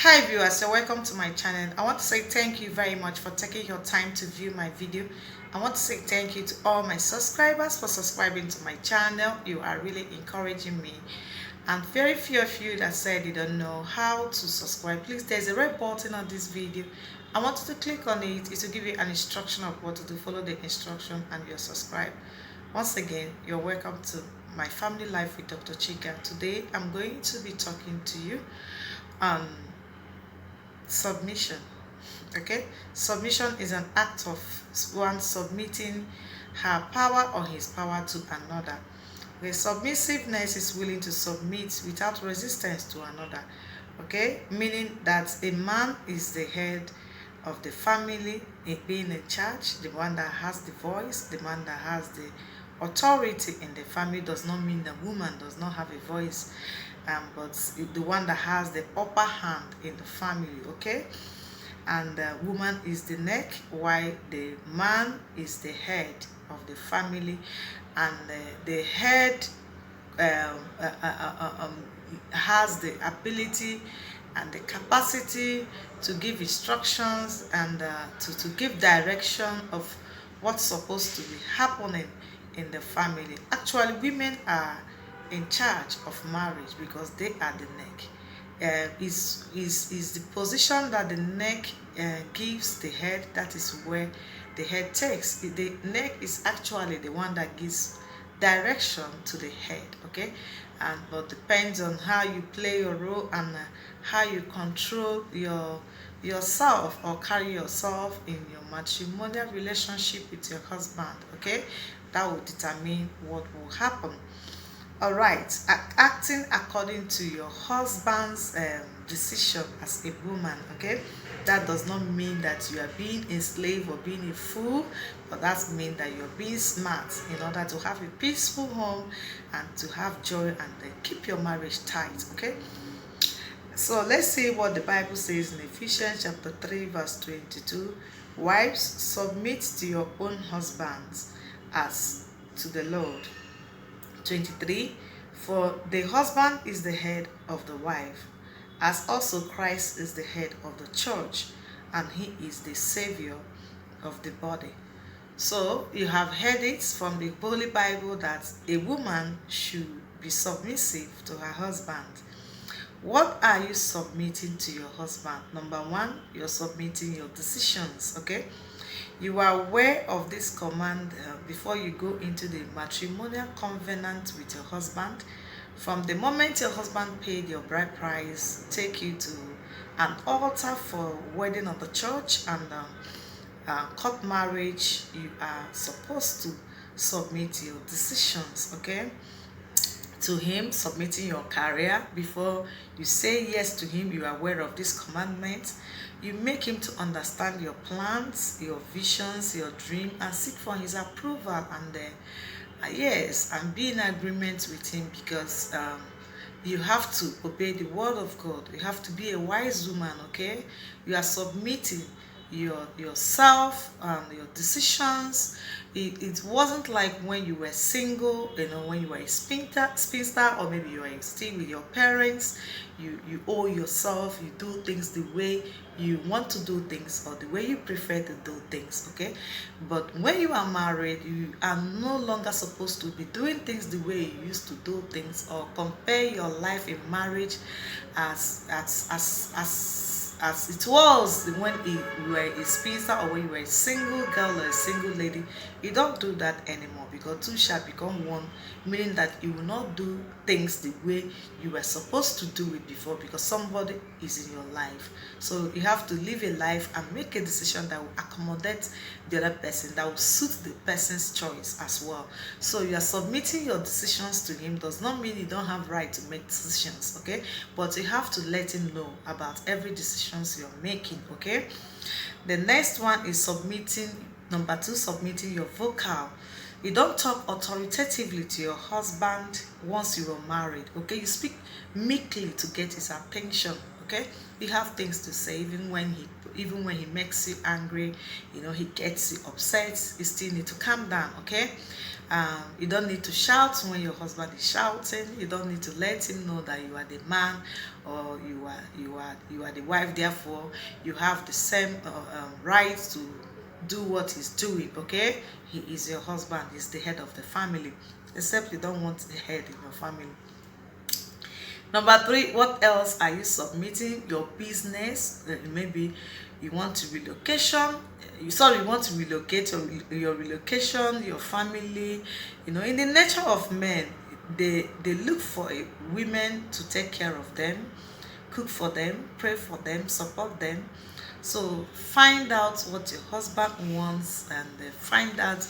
Hi viewers, so welcome to my channel. I want to say thank you very much for taking your time to view my video. I want to say thank you to all my subscribers for subscribing to my channel. You are really encouraging me. And very few of you that said you don't know how to subscribe, please, there's a red button on this video. I want you to click on it. It will give you an instruction of what to do. Follow the instruction and you'll subscribe. Once again, you're welcome to my family life with Dr. Chika. Today I'm going to be talking to you on submission. Okay, submission is an act of one submitting her power or his power to another. The submissiveness is willing to submit without resistance to another. Okay, meaning that a man is the head of the family, being in charge, the one that has the voice, the man that has the authority in the family. Does not mean the woman does not have a voice, but the one that has the upper hand in the family. Okay, and the woman is the neck, while the man is the head of the family, and the head has the ability and the capacity to give instructions and to give direction of what's supposed to be happening in the family. Actually, women are in charge of marriage because they are the neck. Is the position that the neck gives the head. That is where the head takes. The neck is actually the one that gives direction to the head. Okay, and but depends on how you play your role and how you control yourself or carry yourself in your matrimonial relationship with your husband. Okay, that will determine what will happen. All right, acting according to your husband's decision as a woman. Okay, that does not mean that you are being a slave or being a fool, but that means that you're being smart in order to have a peaceful home and to have joy and keep your marriage tight. Okay, so let's see what the Bible says in Ephesians chapter 3 verse 22. Wives, submit to your own husbands as to the Lord. 23. For the husband is the head of the wife, as also Christ is the head of the church, and he is the savior of the body. So you have heard it from the Holy Bible that a woman should be submissive to her husband. What are you submitting to your husband? Number one, you're submitting your decisions. Okay, you are aware of this command before you go into the matrimonial covenant with your husband. From the moment your husband paid your bride price, take you to an altar for wedding of the church and court marriage, you are supposed to submit your decisions. Okay, to him, submitting your career. Before you say yes to him, you are aware of this commandment. You make him to understand your plans, your visions, your dream, and seek for his approval, and yes, and be in agreement with him, because you have to obey the word of God. You have to be a wise woman. Okay, you are submitting yourself and your decisions. It wasn't like when you were single, when you were a spinster, or maybe you were staying with your parents. You owe yourself. You do things the way you want to do things or the way you prefer to do things. Okay, but when you are married, you are no longer supposed to be doing things the way you used to do things, or compare your life in marriage as it was when you were a spinster, or when you were a single girl or a single lady. You don't do that anymore, because two shall become one, meaning that you will not do things the way you were supposed to do it before, because somebody is in your life. So you have to live a life and make a decision that will accommodate the other person, that will suit the person's choice as well. So you are submitting your decisions to him. Does not mean you don't have right to make decisions. Okay, but you have to let him know about every decisions you're making. Okay, the next one is submitting. Number two, submitting your vocal. You don't talk authoritatively to your husband once you are married. Okay, you speak meekly to get his attention. Okay, you have things to say even when he makes you angry. He gets you upset. You still need to calm down. Okay, You don't need to shout when your husband is shouting. You don't need to let him know that you are the man, or you are the wife. Therefore, you have the same right to do what he's doing. Okay, he is your husband. He's the head of the family. Except you don't want the head in your family. Number 3, what else are you submitting? Your business. Maybe you want to relocation. You want to relocate your relocation, your family. In the nature of men, they look for women to take care of them, cook for them, pray for them, support them. So find out what your husband wants, and find out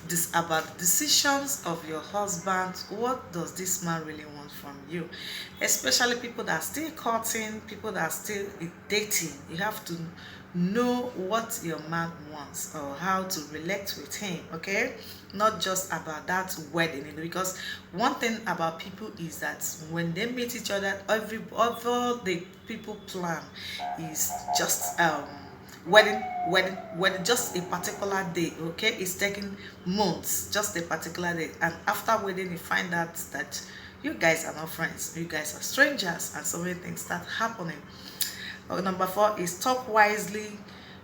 this about decisions of your husband. What does this man really want from you? Especially people that are still courting, people that are still dating. You have to know what your man wants, or how to relate with him. Okay, not just about that wedding, because one thing about people is that when they meet each other, all the people plan is just wedding, just a particular day. Okay, it's taking months, just a particular day, and after wedding you find out that you guys are not friends, you guys are strangers, and so many things start happening. Number 4 is talk wisely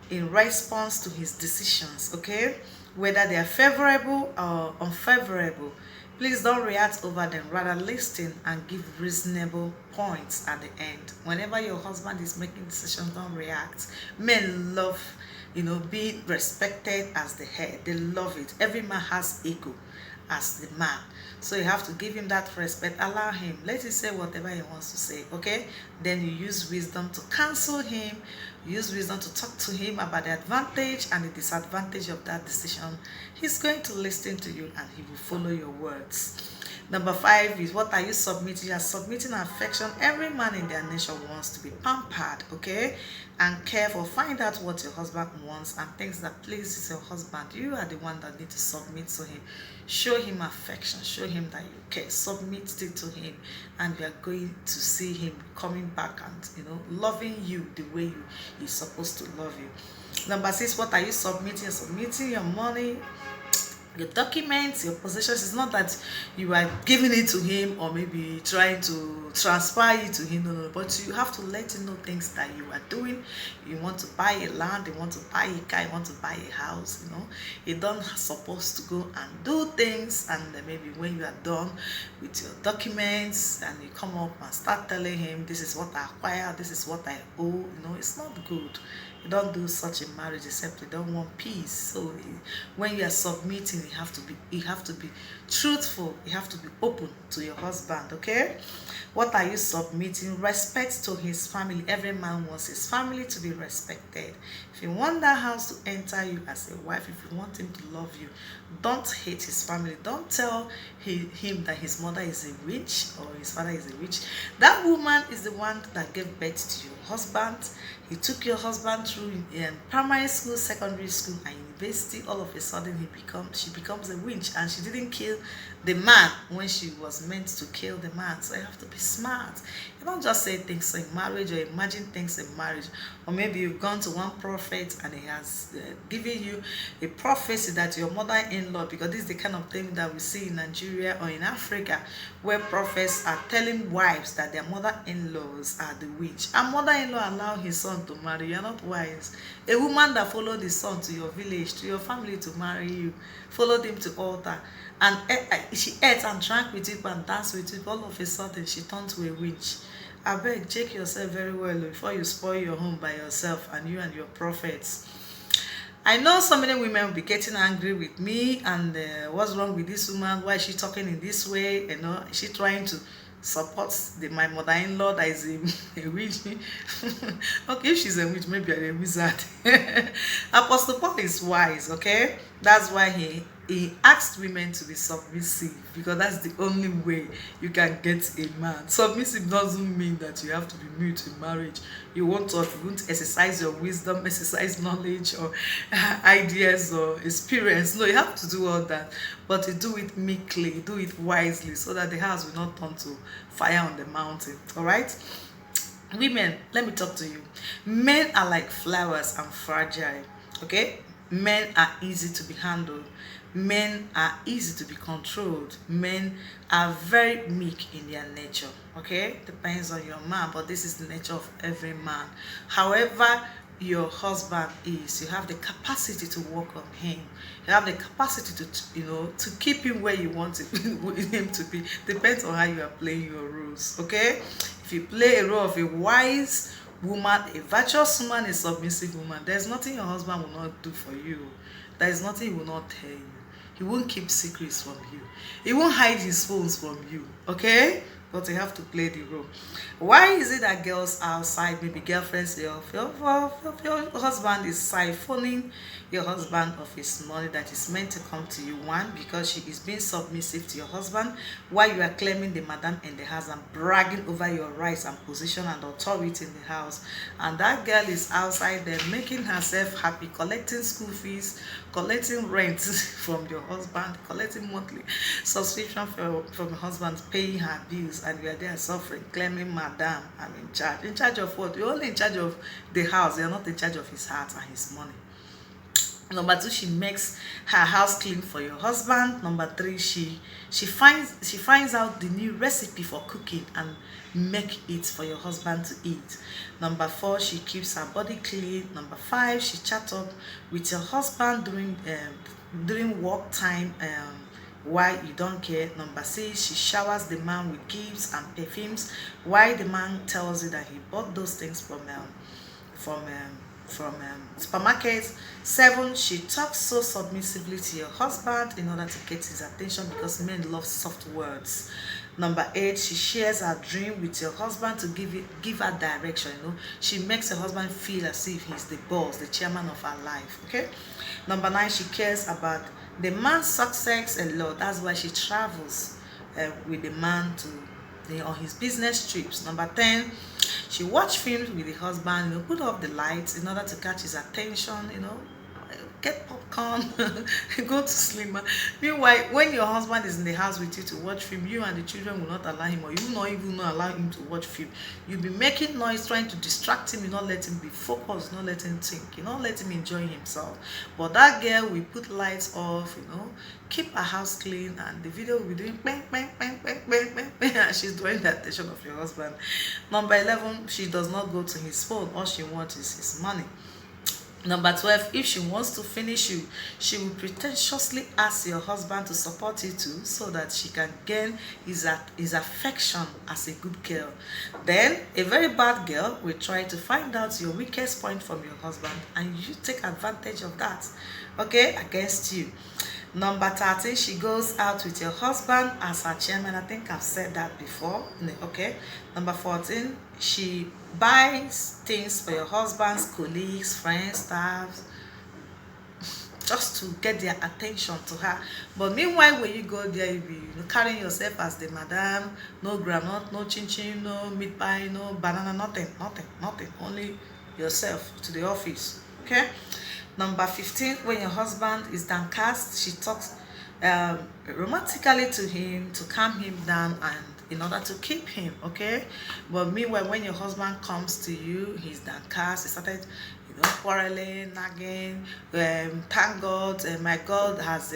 in response to his decisions. Okay, whether they are favorable or unfavorable, please don't react over them. Rather listen and give reasonable points at the end. Whenever your husband is making decisions, don't react. Men love being respected as the head. They love it. Every man has ego as the man, so you have to give him that respect. Allow him, let him say whatever he wants to say. Okay, then you use wisdom to counsel him. Use wisdom to talk to him about the advantage and the disadvantage of that decision. He's going to listen to you, and he will follow your words. Number 5 is, what are you submitting? You are submitting affection. Every man in their nature wants to be pampered, okay, and careful. Find out what your husband wants and things that pleases your husband. You are the one that need to submit to him. Show him affection. Show him that you care. Submit it to him, and you are going to see him coming back and loving you the way he's supposed to love you. Number 6, what are you submitting? You're submitting your money, your documents, your possessions. It's not that you are giving it to him or maybe trying to transfer it to him. No, but you have to let him know things that you are doing. You want to buy a land, you want to buy a car, you want to buy a house. You don't supposed to go and do things, and maybe when you are done with your documents and you come up and start telling him, this is what I acquired, this is what I owe. It's not good. You don't do such a marriage except you don't want peace. So when you are submitting, you have to be truthful. You have to be open to your husband. Okay, what are you submitting? Respect to his family. Every man wants his family to be respected. If you want that house to enter you as a wife, if you want him to love you, don't hate his family. Don't tell him that his mother is a witch or his father is a witch. That woman is the one that gave birth to your husband. He took your husband through primary school, secondary school, and university. All of a sudden, she becomes a witch, and she didn't kill the man when she was meant to kill the man. So you have to be smart. You don't just say things in marriage or imagine things in marriage. Or maybe you've gone to one prophet and he has given you a prophecy that your mother-in-law, because this is the kind of thing that we see in Nigeria or in Africa, where prophets are telling wives that their mother-in-laws are the witch. A mother-in-law allow his son to marry. You're not wise. A woman that followed the son to your village, to your family to marry you, followed him to altar, and she ate and drank with you and danced with you. All of a sudden, she turned to a witch. I beg, check yourself very well before you spoil your home by yourself and you and your prophets. I know so many women will be getting angry with me, and what's wrong with this woman? Why is she talking in this way? Is she trying to support my mother-in-law that is a witch? Okay, if she's a witch, maybe I'm a wizard. Apostle Paul is wise, okay? That's why he asked women to be submissive, because that's the only way you can get a man. Submissive doesn't mean that you have to be mute in marriage. You won't exercise your wisdom, exercise knowledge or ideas or experience. No, you have to do all that, but you do it meekly, do it wisely, so that the house will not turn to fire on the mountain. All right, women, let me talk to you. Men are like flowers and fragile. Okay, men are easy to be handled. Men are easy to be controlled. Men are very meek in their nature. Okay, depends on your man, but this is the nature of every man. However your husband is, you have the capacity to work on him. You have the capacity to, to keep him where you want him to be. Depends on how you are playing your roles. Okay, if you play a role of a wise woman, a virtuous woman, a submissive woman, there's nothing your husband will not do for you. There is nothing he will not tell you. He won't keep secrets from you. He won't hide his phones from you. Okay? But you have to play the role. Why is it that girls outside, maybe girlfriends, your husband is siphoning your husband of his money that is meant to come to you? One, because she is being submissive to your husband while you are claiming the madam in the house and bragging over your rights and position and authority in the house. And that girl is outside there making herself happy, collecting school fees, collecting rent from your husband, collecting monthly subscription from your husband, paying her bills, and you are there suffering, claiming madam, I'm in charge. In charge of what? You're only in charge of the house. You're not in charge of his heart and his money. Number two, she makes her house clean for your husband. Number three, she finds out the new recipe for cooking and make it for your husband to eat. Number four, she keeps her body clean. Number five, she chat up with your husband during work time why you don't care. Number six, she showers the man with gifts and perfumes why the man tells you that he bought those things from supermarkets. Seven, she talks so submissively to your husband in order to get his attention, because men love soft words. Number eight, she shares her dream with your husband to give her direction. She makes her husband feel as if he's the boss, the chairman of her life. Okay. Number nine, she cares about the man's success a lot. That's why she travels with the man on his business trips. Number 10, she watch films with the husband, put off the lights in order to catch his attention, get popcorn, go to sleep. Meanwhile, when your husband is in the house with you to watch film, you and the children will not allow him, or you will not even allow him to watch film. You'll be making noise, trying to distract him. You not let him be focused, not let him think, you not let him enjoy himself. But that girl will put lights off, keep her house clean, and the video will be doing bang, bang, bang, bang, bang, bang, bang, and she's doing the attention of your husband. Number 11, she does not go to his phone. All she wants is his money. Number 12, if she wants to finish you, she will pretentiously ask your husband to support you too, so that she can gain his affection as a good girl. Then, a very bad girl will try to find out your weakest point from your husband, and you take advantage of that, okay, against you. Number 13, she goes out with your husband as her chairman. I think I've said that before. Okay. Number 14, she buys things for your husband's colleagues, friends, staff, just to get their attention to her. But meanwhile, when you go there, you'll be carrying yourself as the madam, no groundnut, no chin-chin, no meat pie, no banana, nothing. Only yourself to the office. Okay. Number 15, when your husband is downcast, she talks romantically to him to calm him down and in order to keep him, okay? But meanwhile, when your husband comes to you, he's downcast, he started quarreling, nagging. Thank God, my God has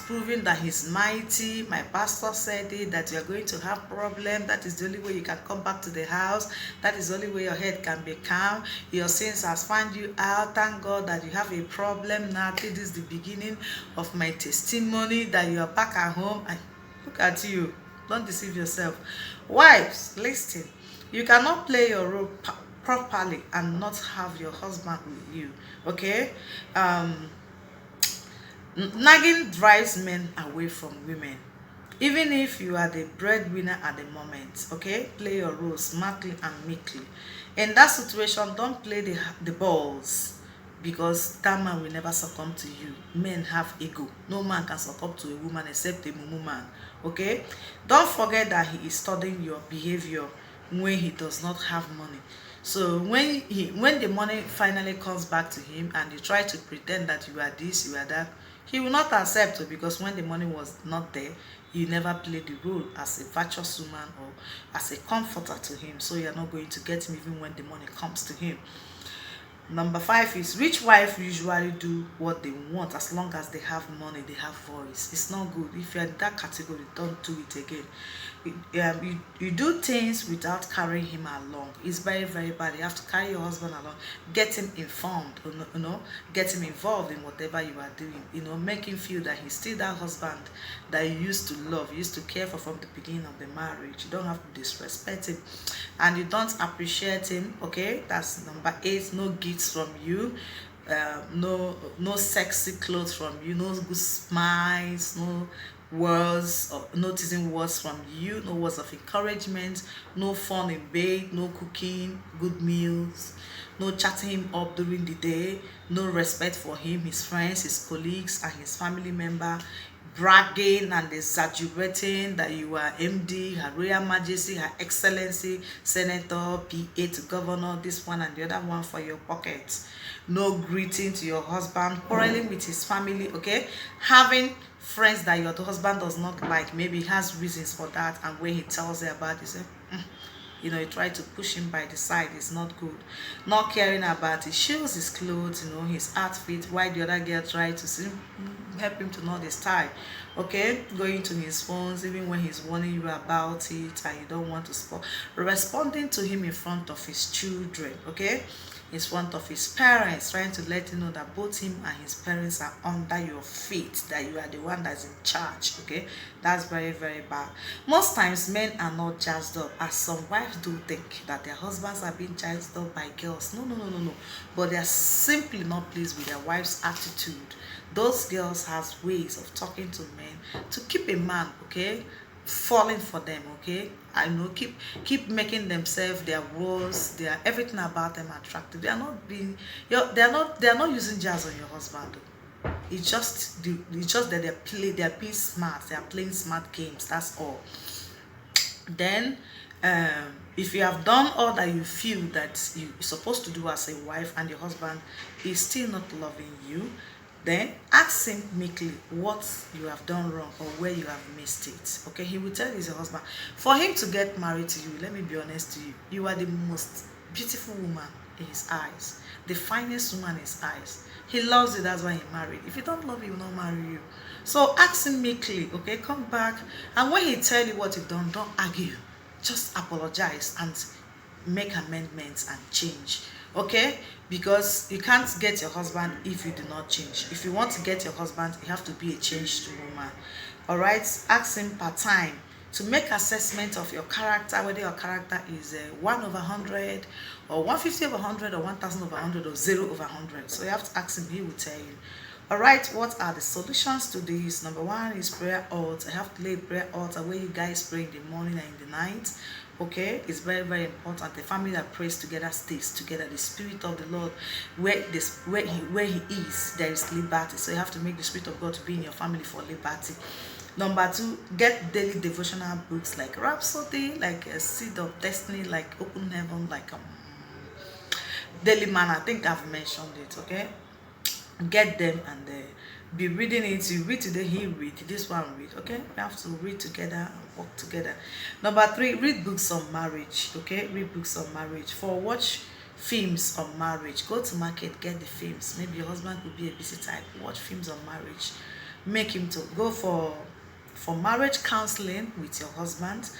proven that he's mighty. My pastor said it, that you're going to have problem. That is the only way you can come back to the house. That is the only way your head can be calm. Your sins has found you out. Thank God that you have a problem now. This is the beginning of my testimony that you are back at home. And look at you. Don't deceive yourself. Wives, listen. You cannot play your role properly and not have your husband with you, okay? Nagging drives men away from women, even if you are the breadwinner at the moment, okay? Play your role smartly and meekly. In that situation, don't play the balls, because that man will never succumb to you. Men have ego. No man can succumb to a woman except a mumu man, okay? Don't forget that he is studying your behavior when he does not have money. So when the money finally comes back to him and you try to pretend that you are this, you are that, he will not accept it, because when the money was not there, you never played the role as a virtuous woman or as a comforter to him. So you're not going to get him even when the money comes to him. Number 5 is rich wife usually do what they want as long as they have money, they have voice. It's not good. If you're in that category, don't do it again. You do things without carrying him along. It's very, very bad. You have to carry your husband along, get him informed, get him involved in whatever you are doing, make him feel that he's still that husband that you used to love, you used to care for from the beginning of the marriage. You don't have to disrespect him, and you don't appreciate him. Okay, that's number 8. No gifts from you, no sexy clothes from you, no good smiles, no words or noticing words from you, no words of encouragement, no fun in bed, no cooking good meals, no chatting him up during the day, no respect for him, his friends, his colleagues, and his family member, bragging and exaggerating that you are MD, Her Royal Majesty, Her Excellency, Senator, PA to Governor, this one and the other one for your pockets. No greeting to your husband, quarreling with his family, okay? Having friends that your husband does not like, maybe he has reasons for that, and when he tells you about it, you say, you try to push him by the side. It's not good. Not caring about his shoes, his clothes, his outfit, while the other girl try to see, help him to know the style. Okay, going to his phones even when he's warning you about it and you don't want to spoil. Responding to him in front of his children, okay, in front of his parents, trying to let him know that both him and his parents are under your feet, that you are the one that's in charge. Okay, that's very, very bad. Most times men are not jazzed up, as some wives do think that their husbands are being jazzed up by girls. No, but they are simply not pleased with their wife's attitude. Those girls has ways of talking to men to keep a man, okay, falling for them. Okay, I know, keep making themselves their words, their everything about them attractive. They are not being, they are not using jazz on your husband. It's just that they're being smart, they are playing smart games, that's all. Then if you have done all that you feel that you're supposed to do as a wife and your husband is still not loving you, then ask him meekly what you have done wrong or where you have missed it. Okay, he will tell you, your husband. For him to get married to you, let me be honest to you, you are the most beautiful woman in his eyes, the finest woman in his eyes. He loves you, that's why he married. If he don't love you, he will not marry you. So ask him meekly, okay, come back, and when he tell you what you've done, don't argue. Just apologize and make amendments and change. Okay, because you can't get your husband if you do not change. If you want to get your husband, you have to be a changed woman. All right, ask him part-time to make assessment of your character, whether your character is 1/100 or 150/100 or 1000/100 or 0/100. So you have to ask him, he will tell you. All right, what are the solutions to this? Number 1 is prayer altar. I have to lay a prayer altar where you guys pray in the morning and in the night. Okay, it's very, very important. The family that prays together stays together. The Spirit of the Lord, where he is, there is liberty. So you have to make the Spirit of God to be in your family for liberty. Number 2, get daily devotional books like Rhapsody, like a Seed of Destiny, like Open Heaven, like Daily Man. I think I've mentioned it. Okay, get them and be reading it. You read today, he read, this one read. Okay, we have to read together and work together. Number 3, read books on marriage. Okay, read books on marriage. 4, watch films on marriage. Go to market, get the films. Maybe your husband could be a busy type. Watch films on marriage. Make him to go for marriage counseling with your husband.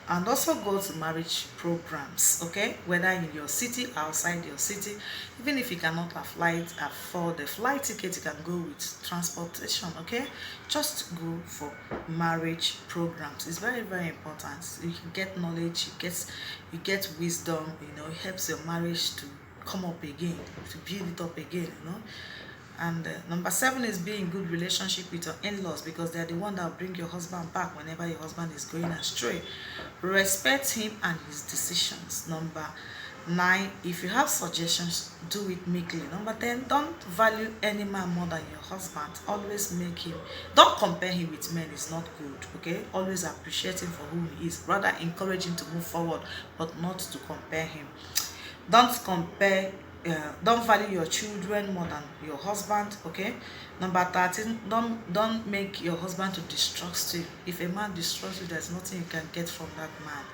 And also go to marriage programs, okay, whether in your city, outside your city. Even if you cannot afford the flight ticket, you can go with transportation. Okay, just go for marriage programs. It's very, very important. You can get knowledge, you get wisdom. It helps your marriage to come up again, to build it up again. And number 7 is be in good relationship with your in-laws, because they're the one that will bring your husband back whenever your husband is going astray. Respect him and his decisions. Number 9, if you have suggestions, do it meekly. Number 10, don't value any man more than your husband. Always don't compare him with men. It's not good. Okay, always appreciate him for who he is. Rather encourage him to move forward, but not to compare him. Don't value your children more than your husband. Okay, number 13, don't make your husband to distrust you. If a man distrusts you, there's nothing you can get from that man.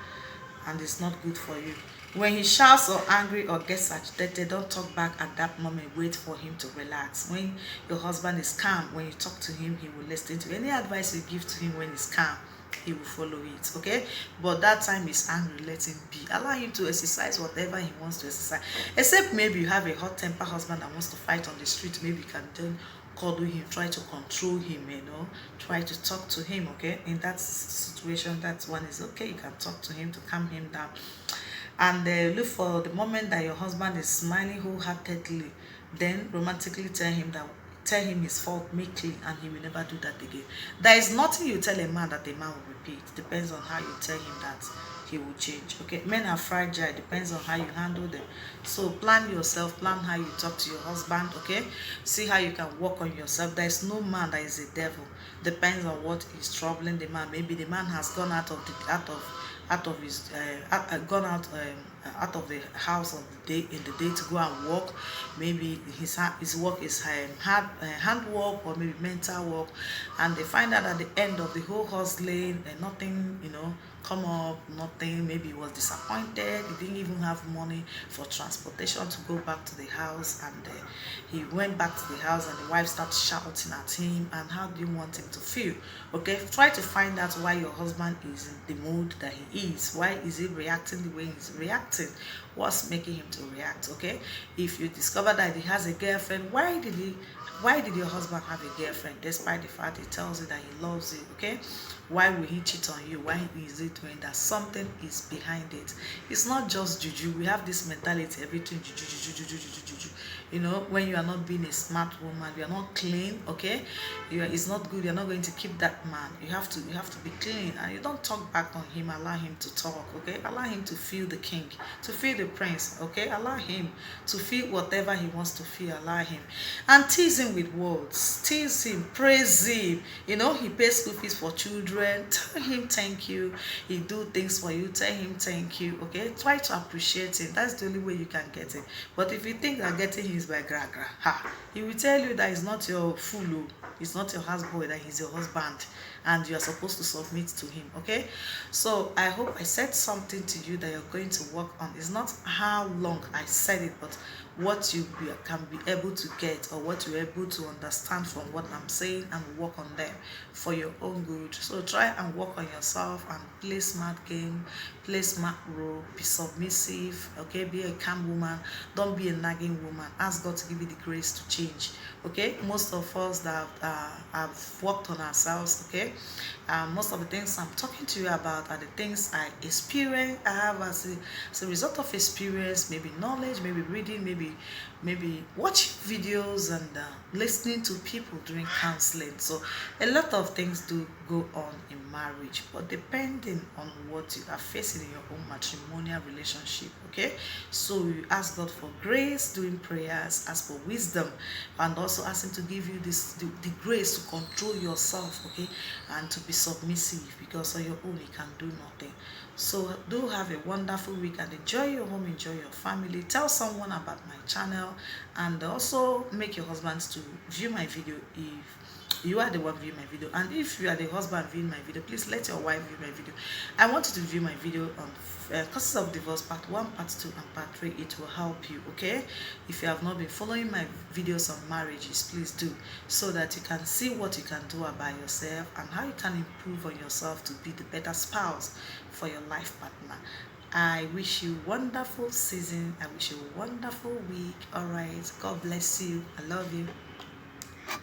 and it's not good for you. When he shouts or angry or gets agitated, don't talk back at that moment. Wait for him to relax. When your husband is calm, when you talk to him, he will listen to you. Any advice you give to him when he's calm, he will follow it. Okay, but that time he's angry, let him be. Allow him to exercise whatever he wants to exercise, except maybe you have a hot temper husband that wants to fight on the street. Maybe you can then cuddle him, try to control him, try to talk to him. Okay, in that situation, that one is okay. You can talk to him to calm him down. And look for the moment that your husband is smiling wholeheartedly, then romantically tell him his fault meekly, and he will never do that again. There is nothing you tell a man that a man will repeat. Depends on how you tell him that he will change. Okay, men are fragile. Depends on how you handle them. So plan yourself, plan how you talk to your husband. Okay, see how you can work on yourself. There is no man that is a devil. Depends on what is troubling the man. Maybe the man has gone out of his gone out of the house of the day in the day to go and work. Maybe his work is hand work, or maybe mental work, and they find out at the end of the whole hustling and nothing, come up, nothing. Maybe he was disappointed. He didn't even have money for transportation to go back to the house, and he went back to the house, and the wife started shouting at him. And how do you want him to feel? Okay, try to find out why your husband is in the mood that he is. Why is he reacting the way he's reacting? What's making him to react? Okay, if you discover that he has a girlfriend, why did your husband have a girlfriend despite the fact he tells you that he loves you? Okay, why will he cheat on you? Why is he doing that? Something is behind it. It's not just juju. We have this mentality, everything juju, juju, juju, juju, juju. When you are not being a smart woman, you are not clean. Okay, it's not good. You're not going to keep that man. You have to be clean, and you don't talk back on him. Allow him to talk. Okay, allow him to feel the king, to feel the prince. Okay, allow him to feel whatever he wants to feel. Allow him, and tease him with words. Tease him, praise him. He pays school fees for children. Tell him thank you. He do things for you. Tell him thank you. Okay, try to appreciate him. That's the only way you can get him. But if you think that getting him is by gra gra, he will tell you that he's not your fool. He's not your husband, that he's your husband, and you are supposed to submit to him. Okay, so I hope I said something to you that you're going to work on. It's not how long I said it, but what you can be able to get, or what you're able to understand from what I'm saying, and work on them for your own good. So try and work on yourself and play smart game, play smart role, be submissive. Okay, be a calm woman. Don't be a nagging woman. Ask God to give you the grace to change. Okay, most of us that have worked on ourselves. Okay, most of the things I'm talking to you about are the things I experience. I have as a result of experience, maybe knowledge, maybe reading, maybe watching videos, and listening to people during counseling. So a lot of things do go on in marriage, but depending on what you are facing in your own matrimonial relationship. Okay, so you ask God for grace during prayers, ask for wisdom, and also ask him to give you the grace to control yourself. Okay, and to be submissive, because on your own you can do nothing. So do have a wonderful week, and enjoy your home, enjoy your family. Tell someone about my channel, and also make your husbands to view my video if you are the one viewing my video. And if you are the husband viewing my video, please let your wife view my video. I want you to view my video on causes of divorce part 1, part 2, and part 3. It will help you. Okay, if you have not been following my videos on marriages, please do, so that you can see what you can do about yourself, and how you can improve on yourself to be the better spouse for your life partner. I wish you wonderful season. I wish you a wonderful week. All right, God bless you. I love you.